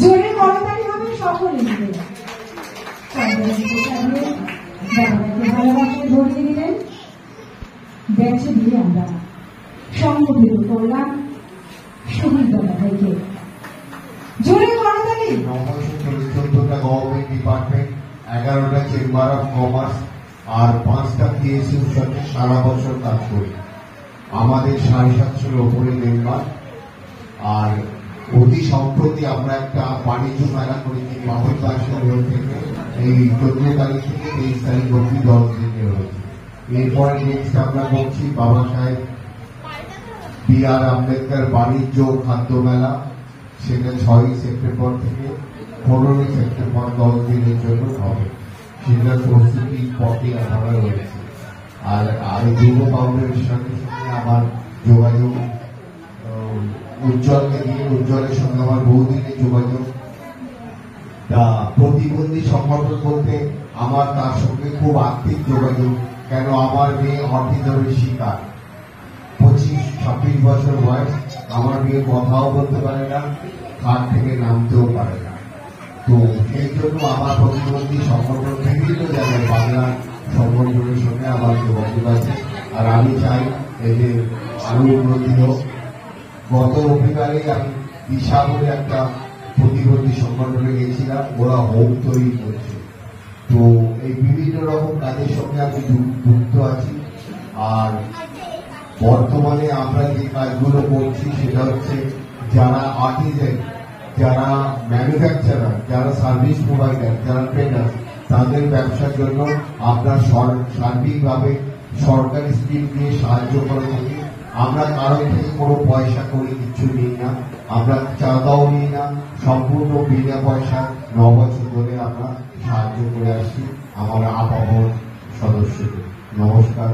জোরে করতালি হবে সকলে মিলে। ভালোবাসে ধরিয়ে দিলেন, বেঁচে দিয়ে আমরা সংগঠিত করলাম শহীদ দাদা ভাইকে। জোরে করতালি। 14টা গভর্নমেন্ট ডিপার্টমেন্ট, 11টা চেম্বার অফ কমার্স আর 5টা পিএসইউর সাথে সারা বছর কাজ করি। আমাদের 750 ওপরে মেম্বার। আর অতি সম্প্রতি আমরা একটা বাণিজ্য মেলা করেছি মাহমুদ বাদশাহ থেকে, এই 14 তারিখ থেকে 23 তারিখ অব্দি 10 দিনের হয়েছে। এরপরে নেক্সট আমরা করছি বাবা সাহেব বি.আর. আম্বেদকর বাণিজ্য খাদ্য মেলা, সেটা 6 সেপ্টেম্বর থেকে 15 সেপ্টেম্বর 10 দিনের জন্য হবে। সেটার প্রস্তুতি পথে আমরা রয়েছে। আর যুব ফাউন্ডেশনের সঙ্গে আমার যোগাযোগ উজ্জ্বলকে নিয়ে, উজ্জ্বলের সঙ্গে আমার বহুদিনের যোগাযোগ। প্রতিবন্ধী সংগঠন বলতে আমার তার সঙ্গে খুব আর্থিক যোগাযোগ, কেন আমার মেয়ে অটিজমের শিকার, 25-26 বছর বয়স। আমার মেয়ে কথাও বলতে পারে না, খাট থেকে নামতেও পারে না। তো সেই জন্য আমার প্রতিবন্ধী সংগঠন বিভিন্ন জায়গায় বাংলা সংগঠনের সঙ্গে আমার যোগাযোগ আছে। আর আমি চাই এদের আরো উন্নতি হোক। গত রবিবারে আমি দিশা বলে একটা প্রতিবন্ধী সংগঠনে গেছিলাম, ওরা হোম তৈরি করছে। তো এই বিভিন্ন রকম কাজের সঙ্গে আমি যুক্ত আছি। আর বর্তমানে আমরা যে কাজগুলো করছি সেটা হচ্ছে যারা আর্টিজেন, যারা ম্যানুফ্যাকচারার, যারা সার্ভিস প্রোভাইডার, যারা ট্রেনার, তাদের ব্যবসার জন্য আমরা সার্বিকভাবে সরকারি স্কিম নিয়ে সাহায্য করে থাকি। আমরা কারো থেকে কোনো পয়সা করে কিছু নিই না, আমরা চাঁদাও নিই না, সম্পূর্ণ বিনা পয়সা 9 বছর ধরে আমরা সাহায্য করে আসছি আমার আপামর সদস্যকে। নমস্কার।